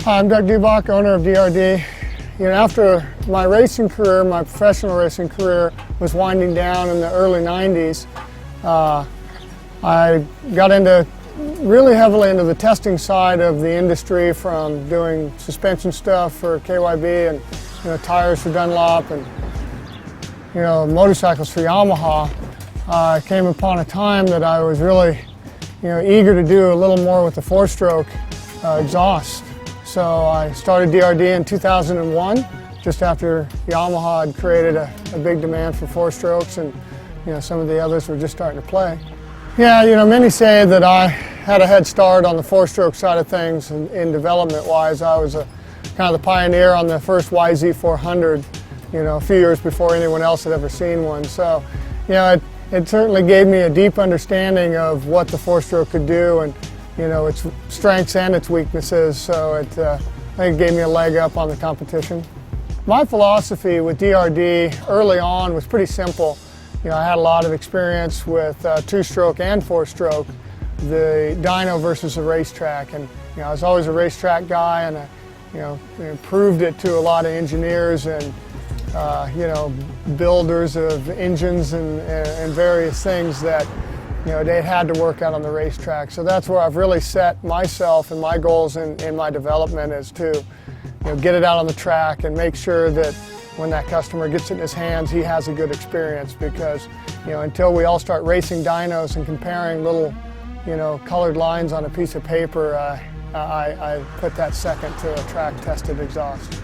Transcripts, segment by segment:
Hi, I'm Doug Dubach, owner of Dr.d. After my racing career, my professional racing career was winding down in the early 90s, I got really heavily into the testing side of the industry, from doing suspension stuff for KYB and tires for Dunlop and motorcycles for Yamaha. I came upon a time that I was really eager to do a little more with the four-stroke exhaust. So I started Dr.d in 2001, just after Yamaha had created a big demand for four strokes, and some of the others were just starting to play. Yeah, many say that I had a head start on the four-stroke side of things in development-wise. I was kind of the pioneer on the first YZ400, a few years before anyone else had ever seen one. So, it certainly gave me a deep understanding of what the four-stroke could do, and its strengths and its weaknesses, so I think it gave me a leg up on the competition. My philosophy with Dr.d early on was pretty simple. I had a lot of experience with two-stroke and four-stroke, the dyno versus the racetrack, and I was always a racetrack guy, and I proved it to a lot of engineers and builders of engines and various things that they had to work out on the racetrack. So that's where I've really set myself and my goals in my development, is to get it out on the track and make sure that when that customer gets it in his hands, he has a good experience. Because until we all start racing dynos and comparing little colored lines on a piece of paper, I put that second to a track tested exhaust.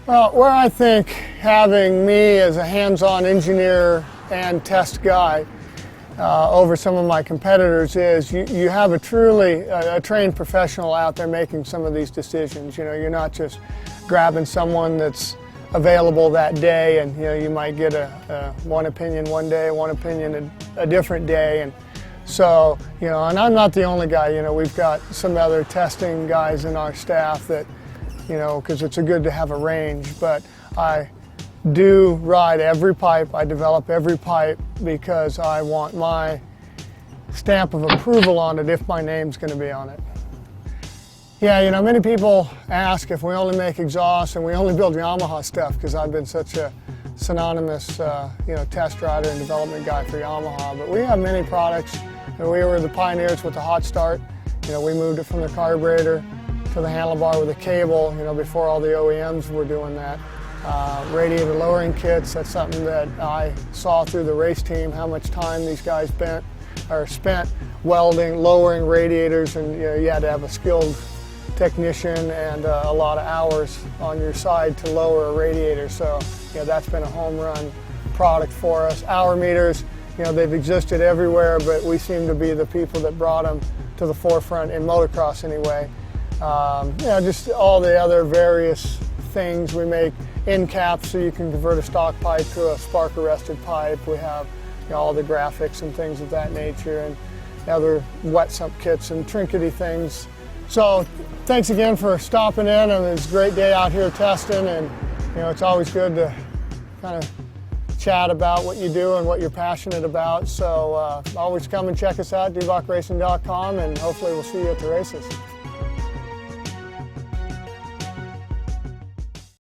Well, where I think having me as a hands-on engineer and test guy over some of my competitors is you have a truly trained professional out there making some of these decisions. You're not just grabbing someone that's available that day, and you might get one opinion one day, one opinion a different day, and so and I'm not the only guy. We've got some other testing guys in our staff that because it's good to have a range, but I do ride every pipe, I develop every pipe because I want my stamp of approval on it if my name's going to be on it. Yeah, many people ask if we only make exhaust and we only build Yamaha stuff, because I've been such a synonymous test rider and development guy for Yamaha, but we have many products. We were the pioneers with the hot start. We moved it from the carburetor to the handlebar with a cable, before all the OEMs were doing that. Radiator lowering kits, that's something that I saw through the race team, how much time these guys spent welding, lowering radiators, and you had to have a skilled technician and a lot of hours on your side to lower a radiator. So that's been a home run product for us. Hour meters, they've existed everywhere, but we seem to be the people that brought them to the forefront in motocross anyway. Just all the other various things we make, end caps so you can convert a stock pipe to a spark arrested pipe. We have all the graphics and things of that nature, and other wet sump kits and trinkety things. So thanks again for stopping in, and it's a great day out here testing, and it's always good to kind of chat about what you do and what you're passionate about. So always come and check us out, DubachRacing.com, and hopefully we'll see you at the races.